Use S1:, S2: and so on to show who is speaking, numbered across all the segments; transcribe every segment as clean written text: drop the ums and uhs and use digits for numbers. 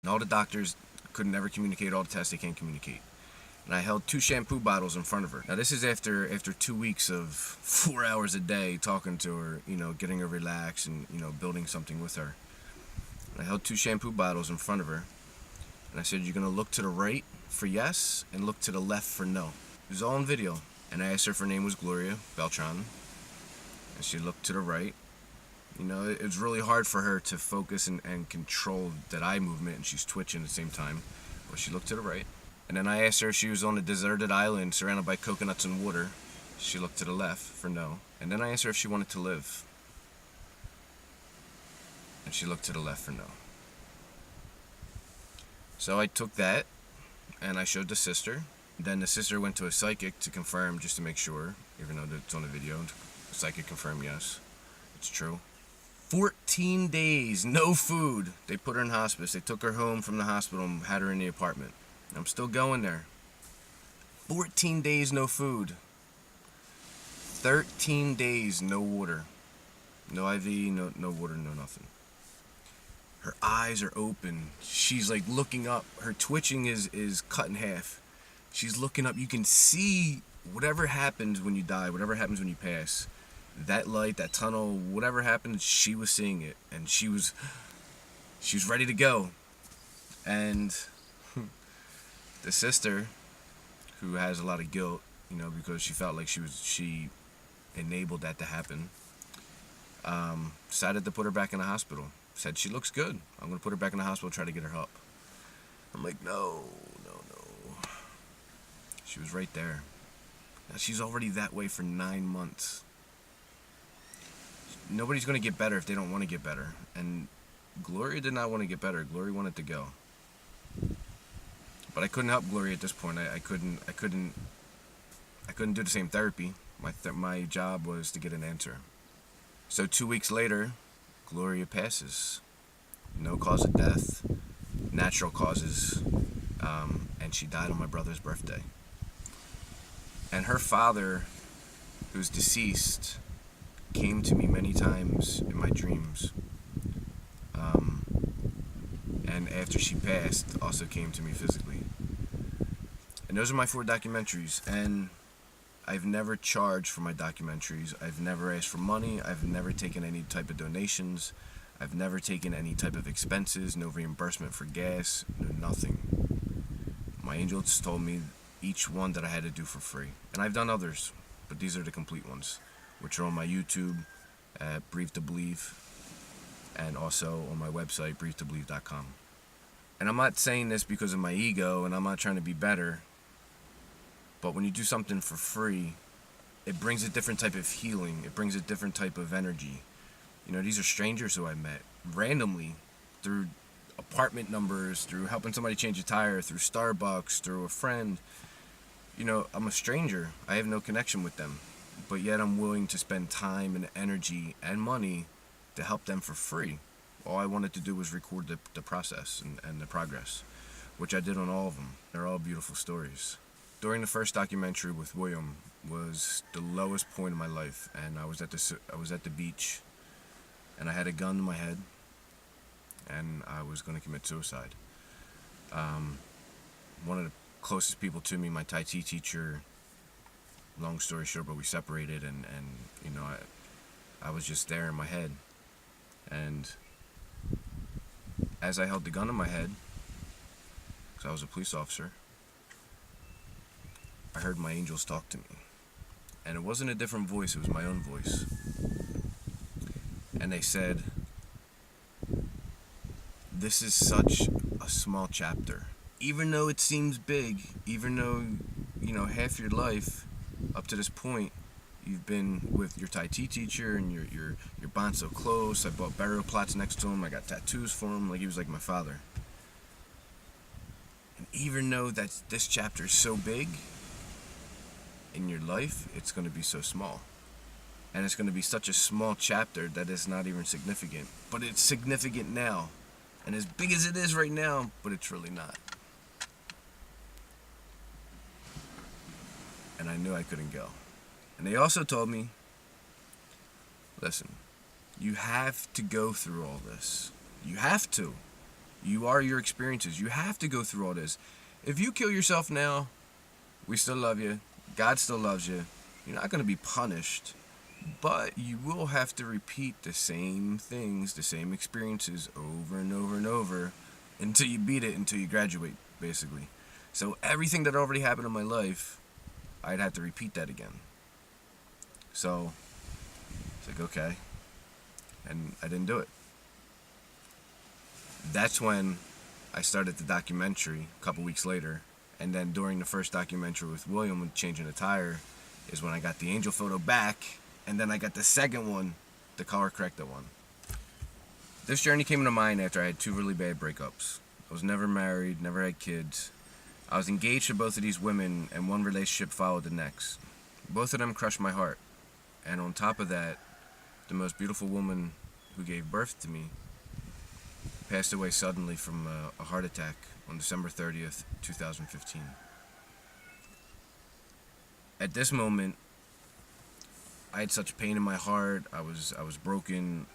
S1: And all the doctors could never communicate all the tests they can't communicate. And I held 2 shampoo bottles in front of her. Now this is after 2 weeks of 4 hours a day talking to her, getting her relaxed and, building something with her. And I held 2 shampoo bottles in front of her. And I said, you're going to look to the right for yes and look to the left for no. It was all on video. And I asked her if her name was Gloria Beltran. And she looked to the right. It was really hard for her to focus and control that eye movement, and she's twitching at the same time. But she looked to the right. And then I asked her if she was on a deserted island surrounded by coconuts and water. She looked to the left for no. And then I asked her if she wanted to live. And she looked to the left for no. So I took that and I showed the sister. Then the sister went to a psychic to confirm, just to make sure, even though it's on the video. The psychic confirmed, yes, it's true. 14 days, no food. They put her in hospice. They took her home from the hospital and had her in the apartment. I'm still going there. 14 days, no food. 13 days, no water. No IV, no water, no nothing. Her eyes are open. She's like looking up. Her twitching is cut in half. She's looking up. You can see whatever happens when you die, whatever happens when you pass. That light, that tunnel, whatever happened, she was seeing it. And she was ready to go. And the sister, who has a lot of guilt, because she felt like she enabled that to happen, decided to put her back in the hospital. Said, she looks good. I'm going to put her back in the hospital, try to get her help. I'm like, no. She was right there. Now, she's already that way for 9 months. Nobody's going to get better if they don't want to get better. And Gloria did not want to get better. Gloria wanted to go. But I couldn't help Gloria at this point. I couldn't do the same therapy. My job was to get an answer. So 2 weeks later, Gloria passes. No cause of death, natural causes, and she died on my brother's birthday. And her father, who's deceased, came to me many times in my dreams. And after she passed, also came to me physically. And those are my 4 documentaries. And I've never charged for my documentaries. I've never asked for money. I've never taken any type of donations. I've never taken any type of expenses, no reimbursement for gas, no nothing. My angels told me each one that I had to do for free. And I've done others, but these are the complete ones, which are on my YouTube at Brief to Believe, and also on my website, brieftobelieve.com. And I'm not saying this because of my ego, and I'm not trying to be better, but when you do something for free, it brings a different type of healing. It brings a different type of energy. These are strangers who I met randomly through apartment numbers, through helping somebody change a tire, through Starbucks, through a friend. I'm a stranger. I have no connection with them. But yet I'm willing to spend time and energy and money to help them for free. All I wanted to do was record the process and the progress, which I did on all of them. They're all beautiful stories. During the first documentary with William was the lowest point in my life, and I was at the beach, and I had a gun to my head, and I was going to commit suicide. One of the closest people to me, my Tai Chi teacher, long story short, but we separated, and I was just there in my head. And as I held the gun in my head, because I was a police officer, I heard my angels talk to me. And it wasn't a different voice, it was my own voice. And they said, this is such a small chapter. Even though it seems big, even though, half your life up to this point, you've been with your Tai Chi teacher and you're bond so close. I bought burial plots next to him. I got tattoos for him. Like, he was like my father. And even though that this chapter is so big, in your life, it's going to be so small. And it's going to be such a small chapter that it's not even significant. But it's significant now. And as big as it is right now, but it's really not. And I knew I couldn't go. And they also told me, listen, you have to go through all this. You have to. You are your experiences. You have to go through all this. If you kill yourself now, we still love you. God still loves you. You're not going to be punished. But you will have to repeat the same things, the same experiences over and over and over until you beat it, until you graduate, basically. So everything that already happened in my life, I'd have to repeat that again. So it's like, okay. And I didn't do it. That's when I started the documentary a couple weeks later. And then during the first documentary with William, with changing the tire, is when I got the angel photo back. And then I got the second one, the color corrected one. This journey came into mind after I had 2 really bad breakups. I was never married, never had kids. I was engaged to both of these women, and one relationship followed the next. Both of them crushed my heart. And on top of that, the most beautiful woman who gave birth to me passed away suddenly from a heart attack on December 30th, 2015. At this moment, I had such pain in my heart. I was broken.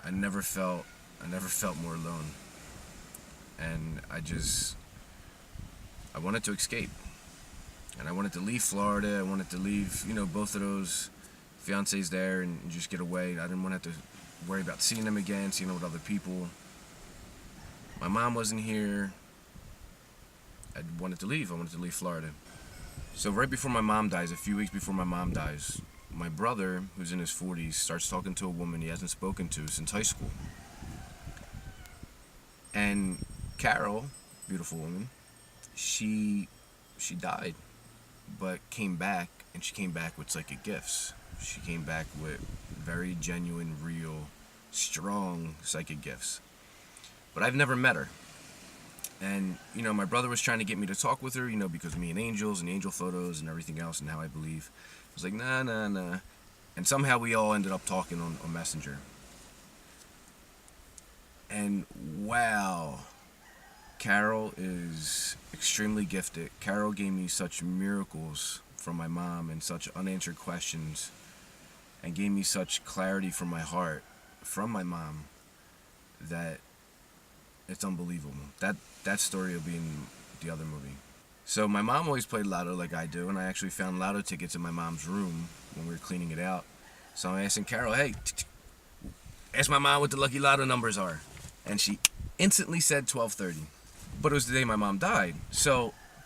S1: I never felt more alone. And I wanted to escape. And I wanted to leave Florida. I wanted to leave, both of those fiancés there and just get away. I didn't want to have to worry about seeing them again, seeing them with other people. My mom wasn't here. I wanted to leave. I wanted to leave Florida. So right before my mom dies, a few weeks before my mom dies, my brother, who's in his 40s, starts talking to a woman he hasn't spoken to since high school. And Carol, beautiful woman, she died, but came back, and she came back with psychic gifts. She came back with very genuine, real, strong psychic gifts. But I've never met her. And, my brother was trying to get me to talk with her, because of me and angels and angel photos and everything else and how I believe. I was like, nah. And somehow we all ended up talking on Messenger. And wow, Carol is extremely gifted. Carol gave me such miracles from my mom and such unanswered questions, and gave me such clarity from my heart from my mom that it's unbelievable. That story will be in the other movie. So my mom always played Lotto like I do, and I actually found Lotto tickets in my mom's room when we were cleaning it out. So I'm asking Carol, hey, ask my mom what the lucky Lotto numbers are. And she instantly said 1230. But it was the day my mom died.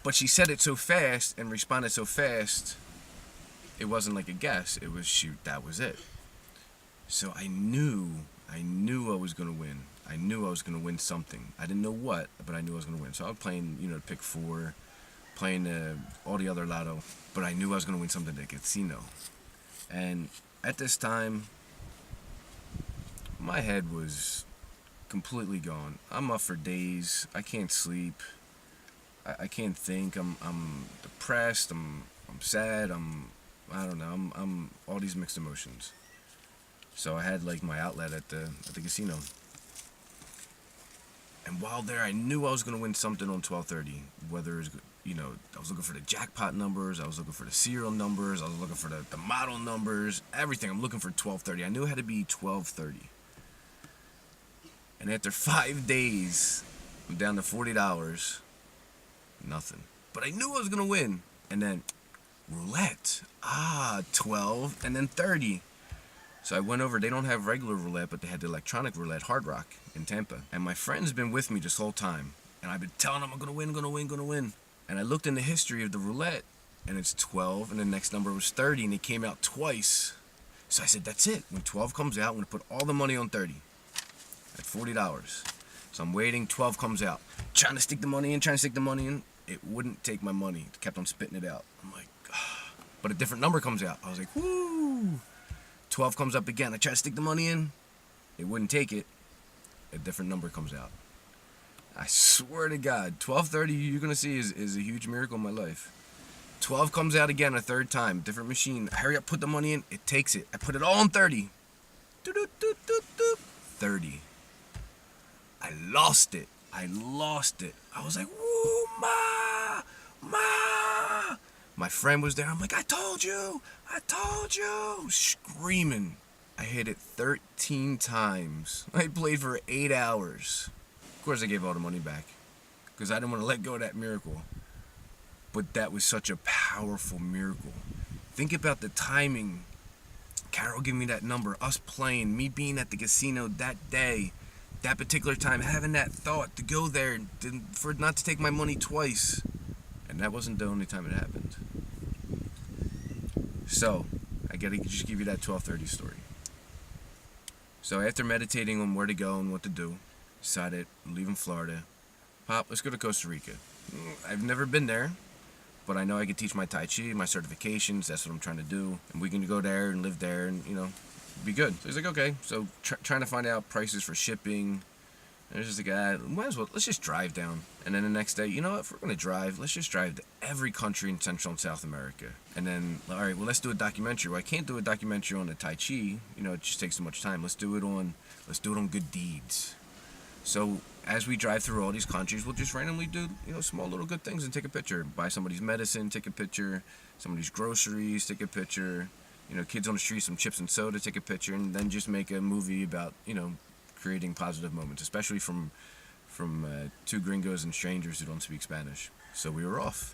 S1: But she said it so fast and responded so fast, it wasn't like a guess. It was, that was it. So I knew I was going to win. I knew I was going to win something. I didn't know what, but I knew I was going to win. So I was playing, the pick 4, playing all the other Lotto, but I knew I was going to win something at the casino. And at this time, my head was completely gone. I'm up for days. I can't sleep. I can't think. I'm depressed. I'm sad. I don't know. I'm all these mixed emotions. So I had like my outlet at the casino. And while there, I knew I was going to win something on 1230. Whether it was, I was looking for the jackpot numbers, I was looking for the serial numbers, I was looking for the model numbers, everything. I'm looking for 1230. I knew it had to be 1230. And after 5 days, I'm down to $40. Nothing. But I knew I was going to win. And then roulette. 12 and then 30. So I went over. They don't have regular roulette, but they had the electronic roulette, Hard Rock, in Tampa. And my friend's been with me this whole time. And I've been telling them I'm going to win. And I looked in the history of the roulette, and it's 12, and the next number was 30, and it came out twice. So I said, that's it. When 12 comes out, I'm going to put all the money on 30 at $40. So I'm waiting. 12 comes out. Trying to stick the money in. It wouldn't take my money. It kept on spitting it out. I'm like, ah. But a different number comes out. I was like, whoo. 12 comes up again. I try to stick the money in. It wouldn't take it. A different number comes out. I swear to God, 1230 you're going to see is a huge miracle in my life. 12 comes out again a third time. Different machine. I hurry up, put the money in. It takes it. I put it all on 30. 30. I lost it. I was like, woo, ma. My friend was there. I'm like, I told you. Screaming. I hit it 13 times. I played for 8 hours. Of course I gave all the money back because I didn't want to let go of that miracle. But that was such a powerful miracle. Think about the timing. Carol giving me that number, us playing, me being at the casino that day, that particular time, having that thought to go there, for not to take my money twice. And that wasn't the only time it happened. So, I gotta just give you that 12:30 story. So after meditating on where to go and what to do, decided leaving Florida. Pop, let's go to Costa Rica. I've never been there, but I know I could teach my Tai Chi, my certifications. That's what I'm trying to do, and we can go there and live there, and be good. So he's like, okay. So trying to find out prices for shipping. And it's just like, might as well, let's just drive down. And then the next day, you know what, if we're going to drive, let's just drive to every country in Central and South America. And then, all right, well, let's do a documentary. Well, I can't do a documentary on the Tai Chi. It just takes so much time. Let's do it on good deeds. So as we drive through all these countries, we'll just randomly do, small little good things and take a picture. Buy somebody's medicine, take a picture. Somebody's groceries, take a picture. Kids on the street, some chips and soda, take a picture. And then just make a movie about, creating positive moments, especially from two gringos and strangers who don't speak Spanish. So we were off.